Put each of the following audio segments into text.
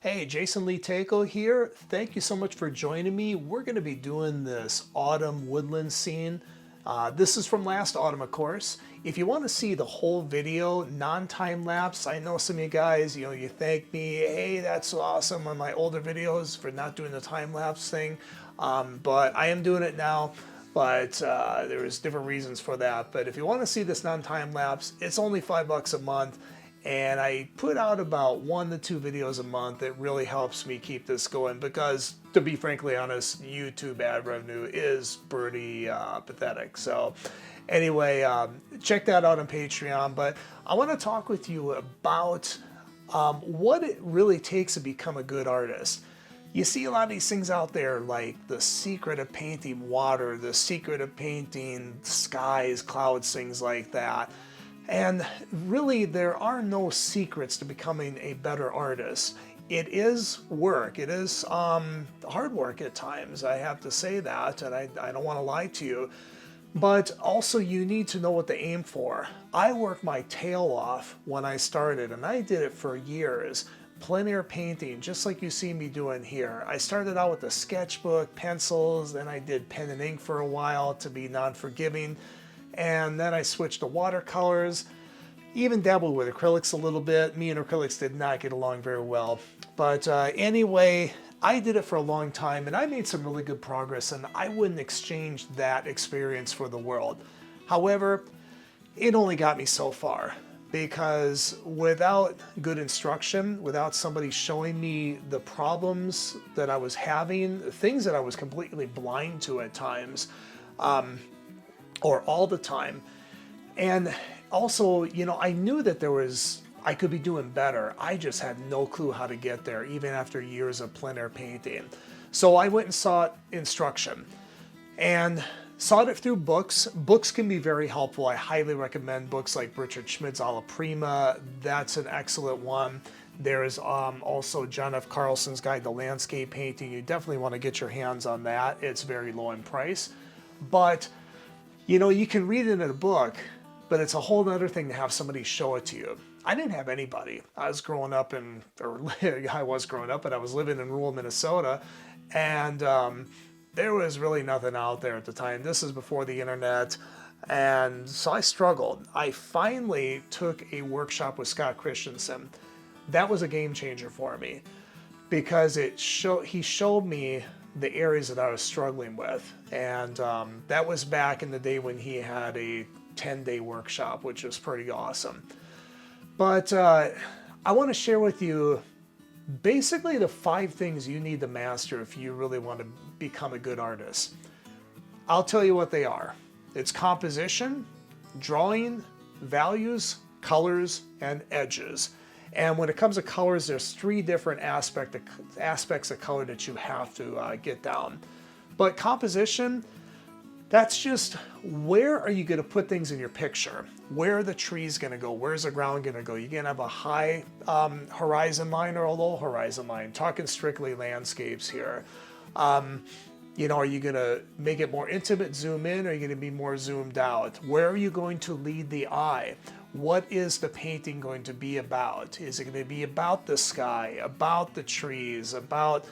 Hey, Jason Tako here. Thank you so much for joining me. We're going to be doing this autumn woodland scene. This is from last autumn, of course. If you want to see the whole video, non-time lapse, I know some of you guys, you thank me, hey, that's awesome on my older videos for not doing the time lapse thing. But I am doing it now. But there's different reasons for that. But if you want to see this non-time lapse, it's only $5 a month. And I put out about 1 to 2 videos a month. It really helps me keep this going because, to be frankly honest, YouTube ad revenue is pretty pathetic. So anyway, check that out on Patreon. But I want to talk with you about what it really takes to become a good artist. You see a lot of these things out there like the secret of painting water, the secret of painting skies, clouds, things like that. And really, there are no secrets to becoming a better artist. It is work. It is hard work at times. I have to say that, and I don't want to lie to you. But also, you need to know what to aim for. I worked my tail off when I started, and I did it for years. Plein air painting, just like you see me doing here. I started out with a sketchbook, pencils, then I did pen and ink for a while to be non-forgiving. And then I switched to watercolors, even dabbled with acrylics a little bit. Me and acrylics did not get along very well. But anyway, I did it for a long time and I made some really good progress, and I wouldn't exchange that experience for the world. However, it only got me so far because without good instruction, without somebody showing me the problems that I was having, things that I was completely blind to at times, or all the time. And also, I knew that I could be doing better. I just had no clue how to get there, even after years of plein air painting. So I went and sought instruction and sought it through books. Books can be very helpful. I highly recommend books like Richard Schmidt's Alla Prima. That's an excellent one. There is also John F. Carlson's Guide to Landscape Painting. You definitely want to get your hands on that. It's very low in price. But you can read it in a book, but it's a whole other thing to have somebody show it to you. I didn't have anybody. I was growing up but I was living in rural Minnesota, and there was really nothing out there at the time. This is before the internet, and so I struggled. I finally took a workshop with Scott Christensen. That was a game changer for me because he showed me the areas that I was struggling with. And that was back in the day when he had a 10-day workshop, which was pretty awesome. But I want to share with you basically the 5 things you need to master if you really want to become a good artist. I'll tell you what they are. It's composition, drawing, values, colors, and edges. And when it comes to colors, there's 3 different aspects of color that you have to get down. But composition, that's just where are you going to put things in your picture? Where are the trees going to go? Where's the ground going to go? You're going to have a high horizon line or a low horizon line. Talking strictly landscapes here. Are you going to make it more intimate, zoom in, or are you going to be more zoomed out? Where are you going to lead the eye? What is the painting going to be about? Is it going to be about the sky, about the trees, about,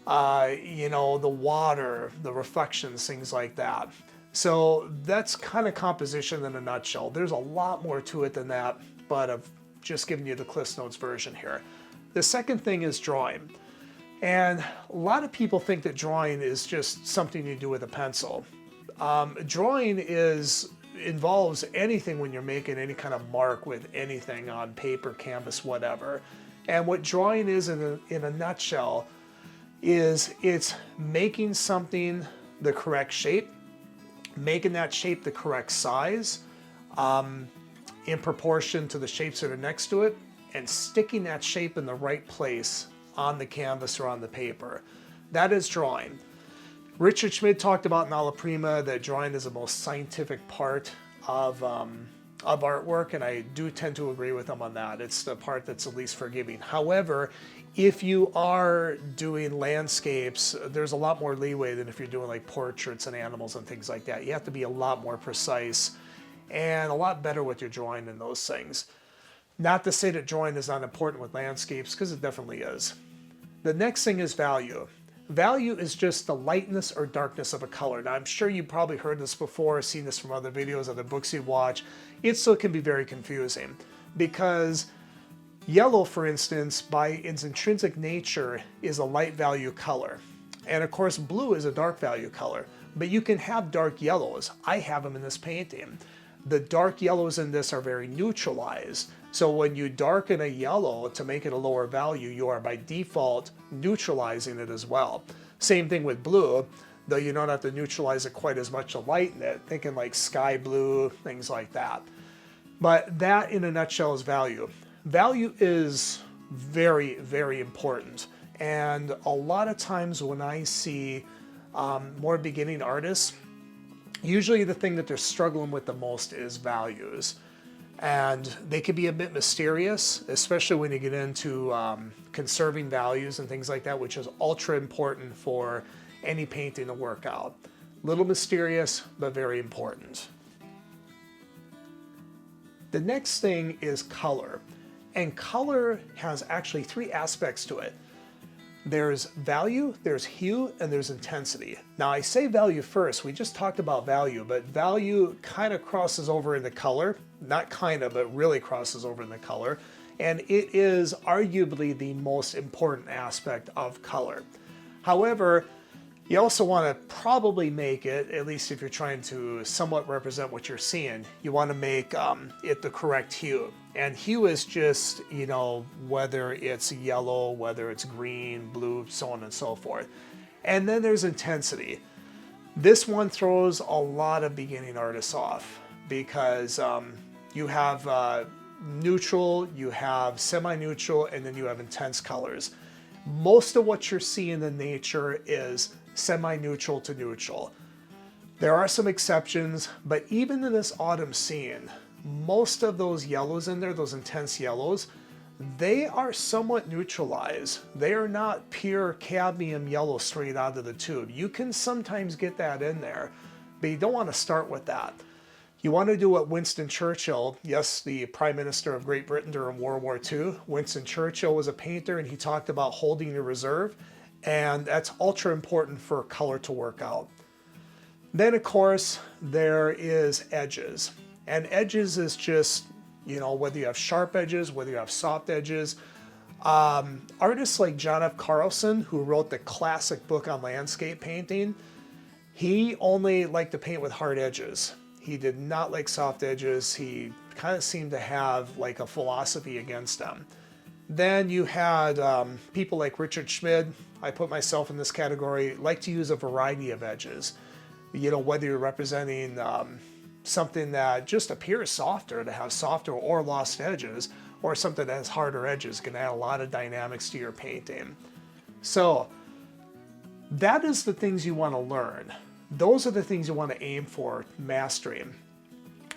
the water, the reflections, things like that? So that's kind of composition in a nutshell. There's a lot more to it than that, but I've just given you the Cliff Notes version here. The second thing is drawing. And a lot of people think that drawing is just something you do with a pencil. Drawing involves anything when you're making any kind of mark with anything on paper, canvas, whatever. And what drawing is in a nutshell is it's making something the correct shape, making that shape the correct size, in proportion to the shapes that are next to it, and sticking that shape in the right place on the canvas or on the paper. That is drawing. Richard Schmidt talked about in Alla Prima that drawing is the most scientific part of artwork, and I do tend to agree with him on that. It's the part that's the least forgiving. However, if you are doing landscapes, there's a lot more leeway than if you're doing like portraits and animals and things like that. You have to be a lot more precise and a lot better with your drawing in those things. Not to say that drawing is not important with landscapes, because it definitely is. The next thing is value. Value is just the lightness or darkness of a color. Now, I'm sure you've probably heard this before, seen this from other videos, other books you watch. It still can be very confusing because yellow, for instance, by its intrinsic nature, is a light value color. And of course, blue is a dark value color. But you can have dark yellows. I have them in this painting. The dark yellows in this are very neutralized. So when you darken a yellow to make it a lower value, you are by default neutralizing it as well. Same thing with blue, though you don't have to neutralize it quite as much to lighten it, thinking like sky blue, things like that. But that in a nutshell is value. Value is very, very important. And a lot of times when I see more beginning artists, usually the thing that they're struggling with the most is values. And they can be a bit mysterious, especially when you get into conserving values and things like that, which is ultra important for any painting to work out. Little mysterious, but very important. The next thing is color. And color has actually three aspects to it. There's value, there's hue, and there's intensity. Now I say value first, we just talked about value, but value kind of crosses over into color. Not kind of, but really crosses over into color. And it is arguably the most important aspect of color. However, you also want to probably make it, at least if you're trying to somewhat represent what you're seeing, you want to make it the correct hue. And hue is just, you know, whether it's yellow, whether it's green, blue, so on and so forth. And then there's intensity. This one throws a lot of beginning artists off because you have neutral, you have semi-neutral, and then you have intense colors. Most of what you're seeing in nature is semi-neutral to neutral. There are some exceptions, but even in this autumn scene, most of those yellows in there, those intense yellows, they are somewhat neutralized. They are not pure cadmium yellow straight out of the tube. You can sometimes get that in there, but you don't want to start with that. You want to do what Winston Churchill, yes, the Prime Minister of Great Britain during World War II, Winston Churchill was a painter and he talked about holding your reserve, and that's ultra important for color to work out. Then of course, there is edges. And edges is just, you know, whether you have sharp edges, whether you have soft edges. Artists like John F. Carlson, who wrote the classic book on landscape painting, he only liked to paint with hard edges. He did not like soft edges. He kind of seemed to have like a philosophy against them. Then you had people like Richard Schmid, I put myself in this category, like to use a variety of edges. You know, whether you're representing something that just appears softer, to have softer or lost edges, or something that has harder edges, can add a lot of dynamics to your painting. So that is the things you want to learn. Those are the things you want to aim for mastering.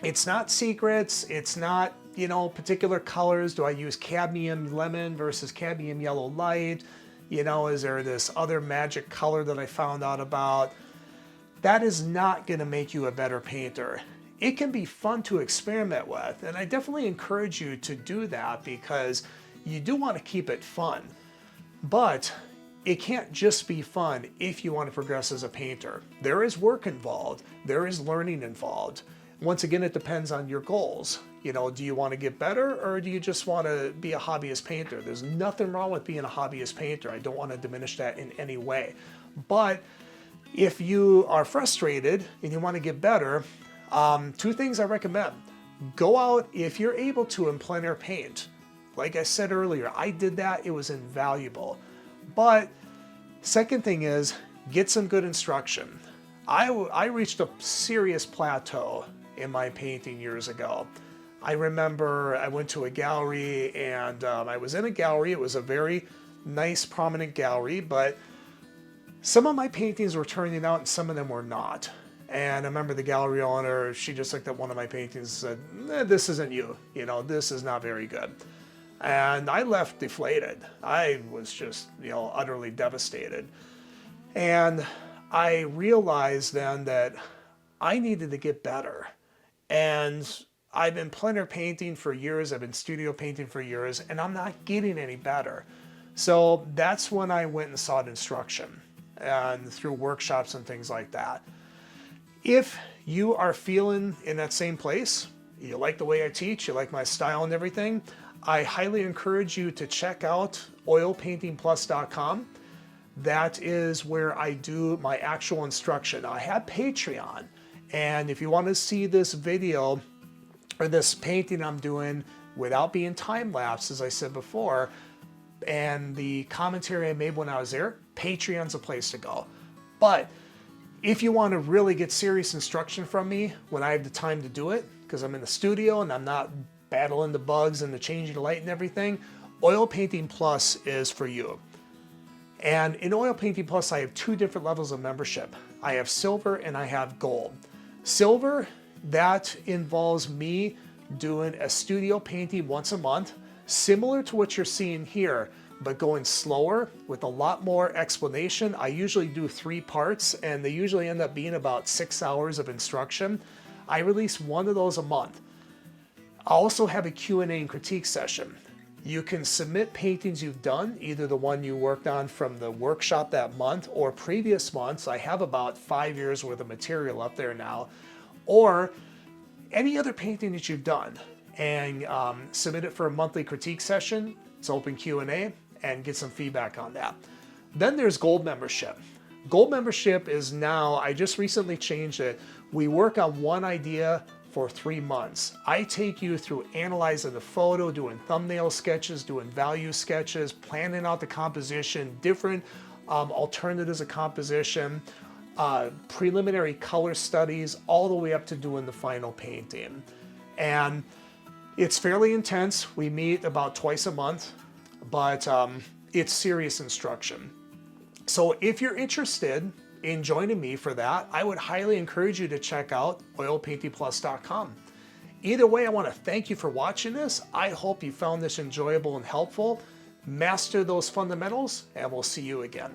It's not secrets, it's not, you know, particular colors. Do I use cadmium lemon versus cadmium yellow light? You know, is there this other magic color that I found out about? That is not going to make you a better painter. It can be fun to experiment with, and I definitely encourage you to do that because you do want to keep it fun. But it can't just be fun if you want to progress as a painter. There is work involved. There is learning involved. Once again, it depends on your goals. You know, do you want to get better or do you just want to be a hobbyist painter? There's nothing wrong with being a hobbyist painter. I don't want to diminish that in any way. But if you are frustrated and you want to get better, two things I recommend. Go out if you're able to in plein air paint. Like I said earlier, I did that. It was invaluable. But second thing is get some good instruction. I reached a serious plateau in my painting years ago. I remember I went to a gallery and I was in a gallery. It was a very nice, prominent gallery, but some of my paintings were turning out and some of them were not. And I remember the gallery owner, she just looked at one of my paintings and said, this isn't you. You know, this is not very good. And I left deflated. I was just, you know, utterly devastated. And I realized then that I needed to get better. And I've been plein air painting for years. I've been studio painting for years, and I'm not getting any better. So that's when I went and sought instruction and through workshops and things like that. If you are feeling in that same place, you like the way I teach, you like my style and everything, I highly encourage you to check out oilpaintingplus.com. That is where I do my actual instruction. I have Patreon, and if you want to see this video or this painting I'm doing without being time-lapse, as I said before, and the commentary I made when I was there, Patreon's a place to go. But if you want to really get serious instruction from me when I have the time to do it, because I'm in the studio and I'm not battling the bugs and the changing the light and everything, Oil Painting Plus is for you. And in Oil Painting Plus, I have two different levels of membership. I have silver and I have gold. Silver, that involves me doing a studio painting once a month, similar to what you're seeing here, but going slower with a lot more explanation. I usually do 3 parts, and they usually end up being about 6 hours of instruction. I release one of those a month. I also have a Q&A and critique session. You can submit paintings you've done, either the one you worked on from the workshop that month or previous months. I have about 5 years worth of material up there now, or any other painting that you've done, and submit it for a monthly critique session. It's open Q&A, and get some feedback on that. Then there's gold membership. Gold membership is now, I just recently changed it. We work on one idea for 3 months. I take you through analyzing the photo, doing thumbnail sketches, doing value sketches, planning out the composition, different alternatives of composition, preliminary color studies, all the way up to doing the final painting. And it's fairly intense. We meet about twice a month, but it's serious instruction. So if you're interested in joining me for that, I would highly encourage you to check out oilpaintingplus.com. Either way, I want to thank you for watching this. I hope you found this enjoyable and helpful. Master those fundamentals, and we'll see you again.